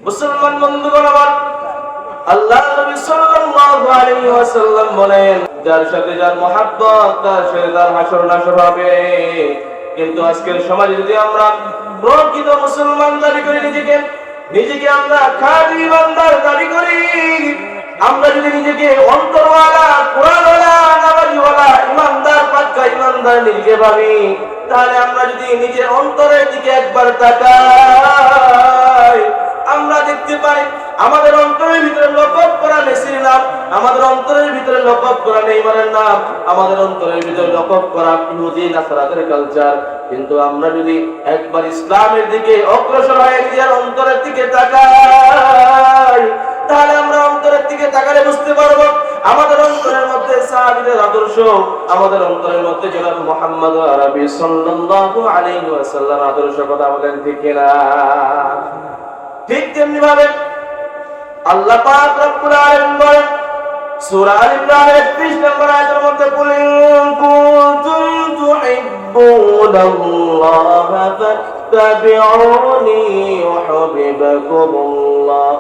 মুসলমান বন্ধুগণ আমার, আল্লাহ নবী সাল্লাল্লাহু আলাইহি ওয়াসাল্লাম বলেন, যার সাথে যার মহব্বত তার সাথে তার হাসর নাসর হবে। কিন্তু আজকের সমাজে যদি আমরা প্রকৃত মুসলমান দাবি করি, নিজেকে আমরা খাঁটি ইমানদার দাবি করি, আমরা যদি নিজেকে অন্তরওয়ালা, কোরআনওয়ালা, নামাজওয়ালা, ইমানদার, পাক্কা ইমানদার নিজেকে ভাবি, তাহলে আমরা যদি নিজের অন্তরের দিকে একবার তাকাই, আমরা দেখতে পাই আমাদের অন্তরের ভিতরে লকব করা মেসির নাম, আমাদের অন্তরের ভিতরে লকব করা নেইমারের নাম, আমাদের অন্তরের ভিতরে লকব করা ইহুদি নাসারাদের কালচার। কিন্তু আমরা যদি একবার ইসলামের দিকে অগ্রসর হয়ে নিজের অন্তরের দিকে তাকাই, তাহলে আমরা অন্তরের দিকে তাকালে বুঝতে পারবো আমাদের অন্তরের মধ্যে সাহাবীদের আদর্শ, আমাদের অন্তরের মধ্যে জনাব মুহাম্মদ আরবি সাল্লাল্লাহু আলাইহি ওয়াসাল্লাম আদর্শ কথা বলেন, ঠিক না? ঠিক তেমনি ভাবে আল্লাহ পাক রব্বুল আলামিন বলেন সূরা আল ইমরানের 31 নম্বর আয়াতের মধ্যে, কুল ইন কুনতুম তুহিব্বুনাল্লাহ ফাত্তাবিউনি ইউহিব্বুকুমুল্লাহ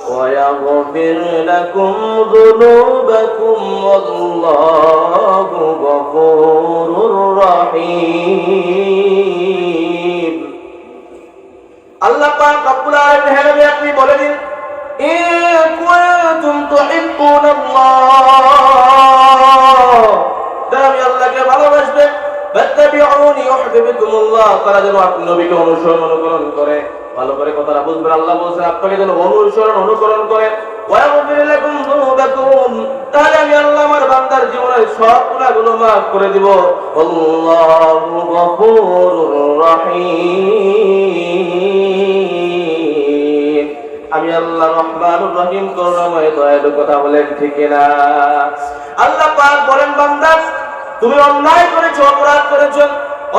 ওয়া ইয়াগফির লাকুম যুনুবাকুম ওয়াল্লাহু গফুরুর রহিম। আল্লাহ পাক রব্বুল আলামিন হে নবী আপনি বলে দিন, ইন কুনতুম তুহিব্বুনাল্লাহ, যারা আমি আল্লাহকে ভালোবাসবে, ফাত্তাবিউনি ইউহিব্বুকুমুল্লাহ, তারা যেন আপনি নবীকে অনুসরণ অনুকরণ করে। ভালো করে কথাটা বুঝবেন, আল্লাহ বলেছেন আপনাকে যেন অনুসরণ অনুকরণ করে, ওয়া ইয়াগফির লাকুম যুনুবাকুম, তাহলে আমি আল্লাহ আমার বান্দার জীবনের সব গুনাহগুলো মাফ করে দিব। আল্লাহু গফুরুর রহিম, আমি আল্লাহ রহমানুর রহিম করুণাময় দয়ালু, কথা বলেন ঠিক না? আল্লাহ পাক বলেন, বান্দা তুমি অন্যায় করেছো, অপরাধ করেছো,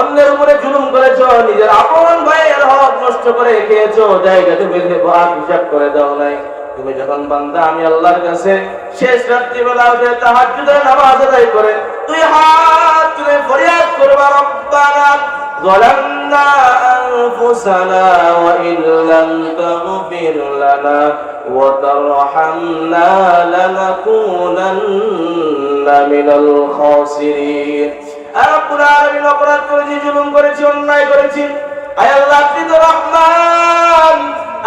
অন্যের উপরে জুলুম করেছো, নিজের আপন ভাইয়ের হক নষ্ট করে খেয়েছো, জায়গাতে বেঁধে ভাগ হিসাব করে দাও নাই। তুমি যখন বান্দা আমি আল্লাহর কাছে শেষ রাত্রিবেলা উঠে তাহাজ্জুদের নামাজ আদায় করে তুই হাত তুলে ফরিয়াদ করবা, রব্বানা যালামনা আনফুসানা ওয়া ইন লাম তাগফির লানা ওয়া তারহামনা লানাকুনান্না মিনাল খাসিরিন। রব্বুল আলামিন, অপরাধ করেছি, জুলুম করেছি, অন্যায় করেছি, আয় আল্লাহ আপনি তো রহমান,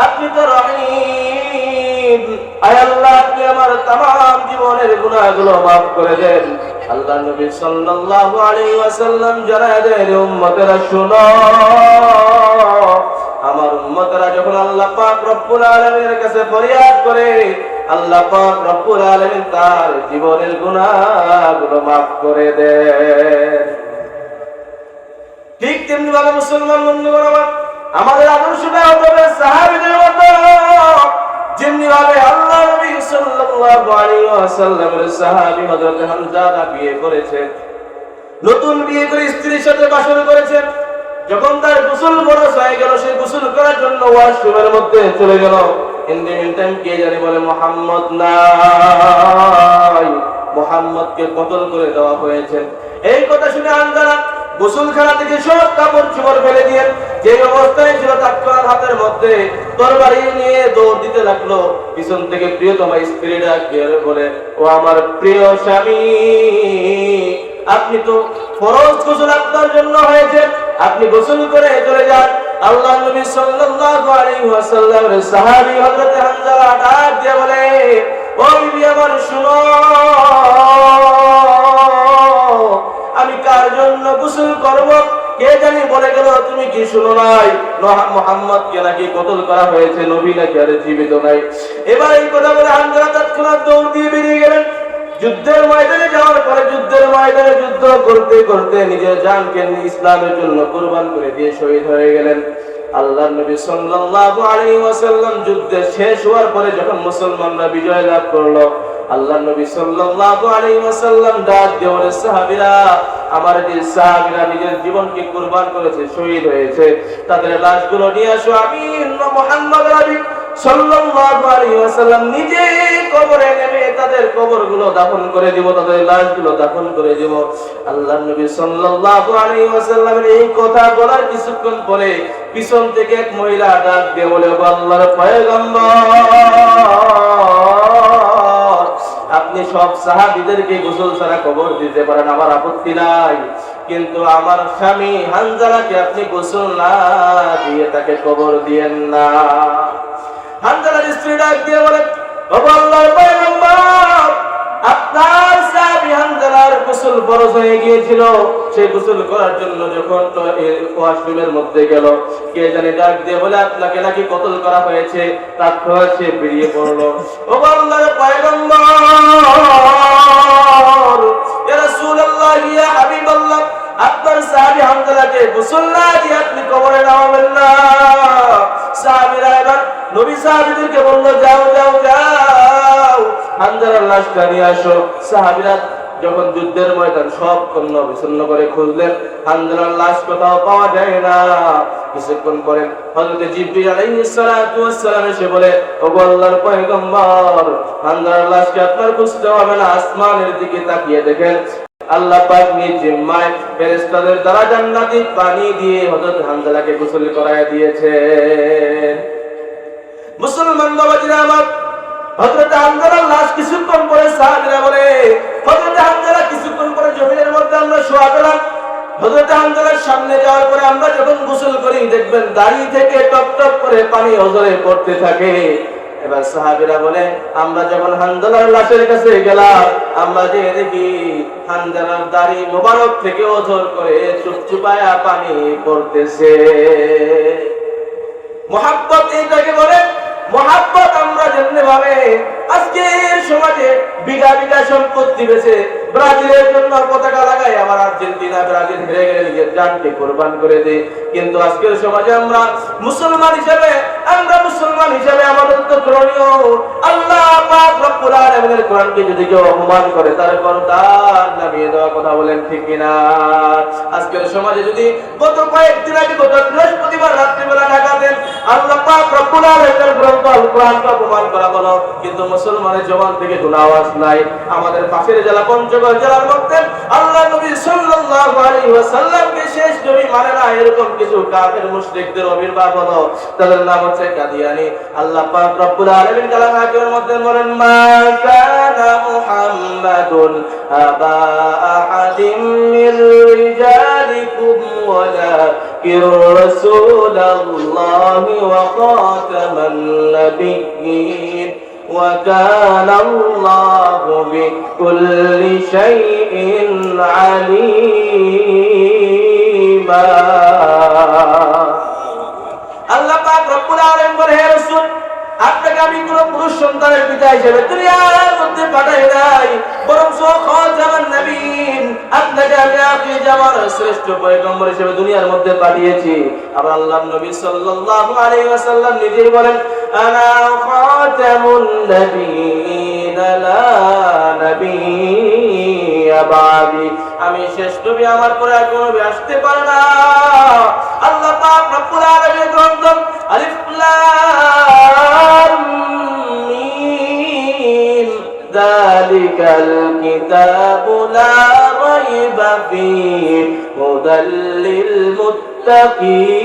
আপনি তো রহিম, আয় আল্লাহ আপনি আমার तमाम জীবনের গুনাহগুলো maaf করে দেন। আল্লাহ নবী সাল্লাল্লাহু আলাইহি ওয়াসাল্লাম জানায় দেন, উম্মতেরা শুনো, আমার উম্মতেরা যখন আল্লাহ পাক রব্বুল আলামিনের কাছে ফরিয়াদ করে, আল্লাহ পাক রব্বুল আলামিন তার জীবনের গুনাহগুলো maaf করে দেন। ঠিক তেমনি ভাবে মুসলমান বন্ধুগণ আমার, আমাদের আদর্শটা হবে সাহাবীদের মতো, যেমনি ভাবে আল্লাহ নবী সাল্লাল্লাহু আলাইহি ওয়াসাল্লামের সাহাবী হযরত হামজা বিয়ে করেছেন, নতুন বিয়ে করে স্ত্রীর সাথে বাসর করেছেন। যখন তার গোসল ফরজ হয়ে গেল, সে গোসল করার জন্য ওয়াশরুমের মধ্যে চলে গেল। ইন দি মিন টাইম কে জানি বলে মুহাম্মদ নাই, মুহাম্মদকে কতল করে দেওয়া হয়েছে। এই কথা শুনে হামজা গোসলখানা থেকে সব কাপড় চোপড় ফেলে দিয়ে যে অবস্থায় ছিল তার হাতের মধ্যে তরবারি নিয়ে দৌড় দিতে লাগলো। পিছন থেকে প্রিয়তমা স্ত্রী ডাক দিয়ে বলে, ও আমার প্রিয় স্বামী, আপনি তো ফরজ গোসল আপনার জন্য হয়েছে, আপনি গোসল করে চলে যান। আল্লাহ নবী সাল্লাল্লাহু আলাইহি ওয়াসাল্লামের সাহাবী হযরত হামজা ডাক দিয়ে বলে, ও বিবি আমার শুনো, আমি কার জন্য গোসল করব? কে জানি বলে গেল, তুমি কি শুনো নাই মুহাম্মদকে নাকি কতল করা হয়েছে, নবী নাকি আর জীবিত নাই। এবার এই কথা বলে হামজা তৎক্ষণাৎ দৌড় দিয়ে বেরিয়ে গেলেন। যুদ্ধের ময়দানে যাওয়ার পরে যুদ্ধের ময়দানে যুদ্ধ করতে করতে নিজের জানকে ইসলামের জন্য কুরবান করে দিয়ে শহীদ হয়ে গেলেন। আল্লাহর নবী সাল্লাল্লাহু আলাইহি ওয়াসাল্লাম যুদ্ধ শেষ হওয়ার পরে যখন মুসলমানরা বিজয় লাভ করলো, আল্লাহর নবী সাল্লাল্লাহু আলাইহি ওয়াসাল্লাম ডাক দিয়ে বলে, সাহাবীরা, আমার যে সাহাবীরা নিজের জীবনকে কুরবান করেছে, শহীদ হয়েছে, তাদের লাশগুলো নিয়ে আসো, আমি মুহাম্মদ নবী সাল্লাল্লাহু আলাইহি ওয়াসাল্লাম নিজে কবরে নেমে তাদের কবরগুলো দাফন করে দিব, তাদের লাশগুলো দাফন করে দিব। আল্লাহর নবী সাল্লাল্লাহু আলাইহি ওয়াসাল্লামের এই কথা বলার কিছুক্ষণ পরে পিছন থেকে এক মহিলা ডাক দিয়ে বলে, আল্লাহর পয়গম্বর, সব সাহাবীদেরকে গোসল ছাড়া কবর দিতে পারেন, আমার আপত্তি নাই, কিন্তু আমার স্বামী হানজালাকে আপনি গোসল না দিয়ে তাকে কবর দিয়েন না। হানজালার স্ত্রী ডাক দিয়ে বলেন, ওগো আল্লাহর পয়গম্বর, আপনার সাহাবী হানজালার গোসল ফরজ হয়ে গিয়েছিল, সেই গোসল করার জন্য যখন ওয়াশরুমের মধ্যে গেল, কে জানি ডাক দিয়ে বলে আপনাকে নাকি কতল করা হয়েছে। তারপর সে বেরিয়ে পড়লো। ওগো আল্লাহর পয়গম্বর, ইয়া রাসূলুল্লাহ, ইয়া হাবিবাল্লাহ, আপনার সাহাবী হানজালাকে গোসল না দিয়ে আপনি কবরে নামাবেন না। সাহাবীরা এবার নবী সাহাবীদেরকে বলল, যাও যাও যাও, হানজালার লাশটা নিয়ে আসো। সাহাবীরা যখন যুদ্ধের ময়দান সব কর্ণ বিচ্ছিন্ন করে খুঁজলেন, হানজালার লাশ কোথাও পাওয়া যায় না। কিছুক্ষণ পরে হযরত জিবরিল আলাইহিস সালাতু ওয়াস সালাম এসে বলে, ওগো আল্লাহর পয়গম্বর, হানজালার লাশকে আপনার খুঁজতে হবে না, আসমানের দিকে তাকিয়ে দেখেন আল্লাহ পাক নিজ জিম্মায় ফেরেশতাদের দ্বারা জান্নাতি পানি দিয়ে হযরত হানজালাকে গোসল করায় দিয়েছেন। মুসলমান বাবাজিরা আমার, হযরত হানজালার লাশ কিছুক্ষণ পরে সাহাবীরা বলে, হযরত হানজালা কিছুক্ষণ পরে জমিনের মধ্যে আমরা শোয়া পেলাম। হযরত হানজালার সামনে যাওয়ার পরে আমরা যখন গোসল করি, দেখবেন দাড়ি থেকে টপ টপ করে পানি ওজরে পড়তে থাকে। এবার সাহাবীরা বলে, আমরা যখন হানজালার লাশের কাছে গেলাম, আমরা যে দেখি হানজালার দাড়ি মোবারক থেকে ওজর করে চুপচুপায়া পানি পড়তেছে। মুহাব্বত এটাকে বলে। মুহাব্বত আমরা যেমনি ভাবে আজকের সমাজে বিঘা বিঘা সম্পত্তি বেচে ব্রাজিলের জন্য পতাকা লাগাই, আবার আর্জেন্টিনা ব্রাজিল হেরে গেলে নিজের জানকে কোরবান করে দেয়। কিন্তু আজকের সমাজে আমরা মুসলমান হিসেবে আমাদের তো করণীয়, আল্লাহ পাক রব্বুল আলামিনের কোরআনকে যদি কেউ অপমান করে তারপর তার নামিয়ে দেওয়া, কথা বলেন ঠিক কিনা? আজকের সমাজে যদি গত কয়েকদিন আগে, গত বৃহস্পতিবার রাত্রিবেলা ঢাকাতেন আল্লাহ পাক রব্বুল আলামিনের গ্রন্থ আল কোরআনকে অপমান করা হলো, কিন্তু মুসলমানের জবান থেকে কোনো আওয়াজ নাই। আমাদের পাশের জেলা পঞ্চগড় জেলার মধ্যে আল্লাহ নবী সাল্লাল্লাহু আলাইহি ওয়াসাল্লামকে শেষ নবী মানে না, এরকম কিছু কাফের মুশরিকদের আবির্ভাব হলো। তাদের নাম হচ্ছে কাদিয়ানী। আল্লাহ পাক রব্বুল আলামিন কালামে হাকিমের মধ্যে বলেন, মা কানা মুহাম্মাদুন আবা আহাদিম মির রিজালিকুম ওয়ালাকিন রাসূলুল্লাহি ওয়া খাতামান নাবিয়্যিন ওয়া কানা আল্লাহু বিকুল্লি শাইইন আলীমা। আল্লাহ পাক রব্বুল আলামিন বলে, হে রাসূল, আপনাকে আমি কোন পুরুষ সন্তানের পিতা হিসেবে দুনিয়ার মধ্যে পাঠাই নাই, বরং খাতামান নবীন, আপনাকে আমি আখির জামানার শ্রেষ্ঠ পয়গম্বর হিসেবে দুনিয়ার মধ্যে পাঠিয়েছি। আবার আল্লাহর নবী সাল্লাল্লাহু আলাইহি ওয়াসাল্লাম নিজেই বলেন, আনা খাতামুন নবীন লা নবিয়্যা বাদি, আমি শেষ নবী, আমার পরে আর কোনো নবী আসতে পারে না। আল্লাহ পাক রব্বুল আলামিন গ্রন্থ আলিফ লাম মিম যালিকাল কিতাবু লা রাইবা ফীহি হুদাল লিল মুত্তাকিন।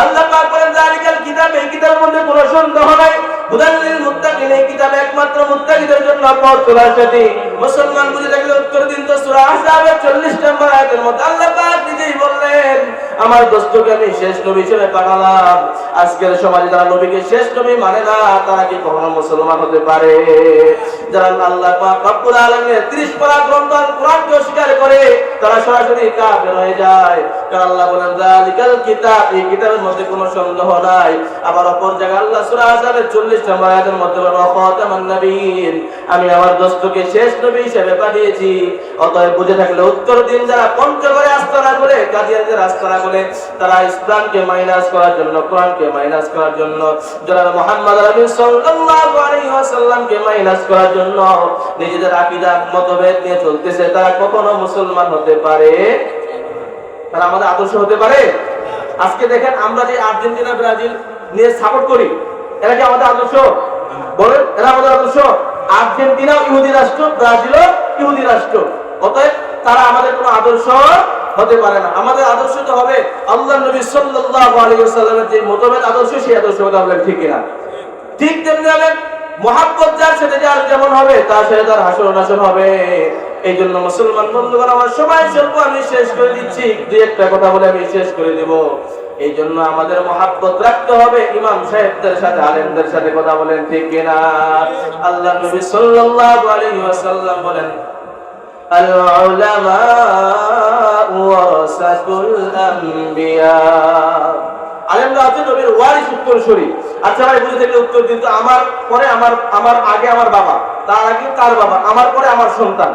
আল্লাহ পাক বলেন, যালিকাল কিতাব, এই কিতাবের মধ্যে কোনো সন্দেহ নাই, হুদাল লিল মুত্তাকিন, এই কিতাব একমাত্র মুত্তাকিদের জন্য পথ খোলার সাথে। মুসলমান বুঝে থাকলে উত্তর দিন তো সূরা আহজাবের 40 নম্বর আয়াতের মধ্যে আল্লাহ পাক নিজেই বললেন, আমার দোস্তকে আমি শেষ নবী হিসেবে পাঠালাম। আজকের সমাজে যারা নবীকে শেষ নবী মানে না, তারা কি কখনো মুসলমান হতে পারে? যারা আল্লাহ পাক রব্বুল আলামিনের 30 পারা গ্রন্থ কোরআনকে অস্বীকার করে, তারা সরাসরি কাফের হয়ে যায়। কারণ আল্লাহ বলেন, যালিকাল কিতাব, এই কিতাবের মধ্যে কোনো সন্দেহ নাই। আবার অপর জায়গায় আল্লাহ সূরা আহজাবের 40 নম্বর আয়াতের মধ্যে বলেন, খাতামান নবীন, আমি আমার দোস্তকে শেষ নবী হিসেবে পাঠিয়েছি। অতএব বুঝে থাকলে উত্তর দিন, যারা পঞ্চগড়ে আস্তানা করে, কাদিয়ানীদের আস্তানা করে, তারা ইসলামকে মাইনাস করার জন্য, কোরআনকে মাইনাস করার জন্য, যারা মুহাম্মদ নবী সাল্লাল্লাহু আলাইহি ওয়াসাল্লামকে মাইনাস করার জন্য নিজেদের আকীদা মতভেদ নিয়ে চলতেছে, তারা কখনো মুসলমান হতে পারে? তারা আমাদের আদর্শ হতে পারে? আজকে দেখেন, আমরা যে আর্জেন্টিনা ব্রাজিল নিয়ে সাপোর্ট করি, এরা কি আমাদের আদর্শ? বলেন, এরা আমাদের আদর্শ? আর্জেন্টিনা ইহুদি রাষ্ট্র, ব্রাজিলও ইহুদি রাষ্ট্র, অতএব তারা আমাদের কোনো আদর্শ হতে পারে না। আমাদের আদর্শ তো হবে আল্লাহর নবী সাল্লাল্লাহু আলাইহি ওয়াসাল্লামের যে মতভেদ আদর্শ, সেই আদর্শ হতে হবে, ঠিক কিনা? ঠিক তেমনি হবে মুহাব্বত যার সাথে যার যেমন হবে তার সাথে তার হাসর নাসর হবে। এই জন্য মুসলমান বন্ধুগণ আমার সময় স্বল্প, আমি শেষ করে দিচ্ছি, দুই একটা কথা বলে আমি শেষ করে দেব। এই জন্য আমাদের মুহাব্বত রাখতে হবে ইমাম সাহেবদের সাথে, আলেমদের সাথে, কথা বলেন ঠিক কিনা? আল্লাহ নবী সাল্লাল্লাহু আলাইহি ওয়াসাল্লাম বলেন, আল উলামা ওয়ারাসাতুল আম্বিয়া, আলেমরা হচ্ছে নবীর ওয়ারিস, উত্তরসূরি। আচ্ছা ভাই বুঝে থাকলে উত্তর দিন তো, আমার পরে আমার আগে আমার বাবা, তার আগে তার বাবা, আমার পরে আমার সন্তান,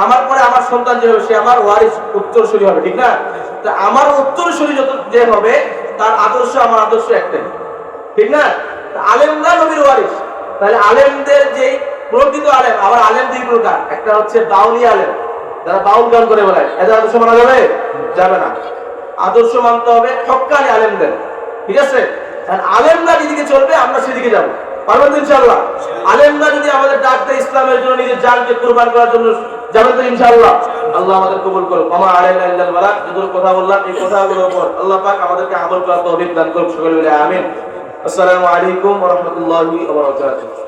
আমার পরে আমার সন্তান যে হবে সে আমার ওয়ারিস, উত্তরসূরি হবে, ঠিক না? তা আমার উত্তরসূরি যত যে হবে তার আদর্শ আমার আদর্শ একটাই, ঠিক না? আলেমরা নবীর ওয়ারিস। তাহলে আলেমদের যে প্রকৃত আলেম, আবার আলেম দুই প্রকার, একটা হচ্ছে বাউলি আলেম, যারা বাউল গান করে বেড়ায়, এদের আদর্শ মানা যাবে? যাবে না। আদর্শ মানতে হবে হক্কানি আলেমদের, ঠিক আছে? আলেমরা যেদিকে চলবে আমরা সেদিকে যাবো, পারবেন তো ইনশাআল্লাহ? আলেমরা যদি আমাদের ডাক দেয় ইসলামের জন্য, নিজের জানকে কুরবান করার জন্য, যাবেন তো ইনশাআল্লাহ? আল্লাহ আমাদের কবুল করুন। ওমা আলাইনা ইল্লাল বালাগ। যেগুলো কথা বললাম এই কথাগুলোর উপর আল্লাহ পাক আমাদেরকে আমল করার তৌফিক দান করুন। সকলে বলে আমিন। আসসালামু আলাইকুম ওয়া রাহমাতুল্লাহি ওয়া বারাকাতুহু।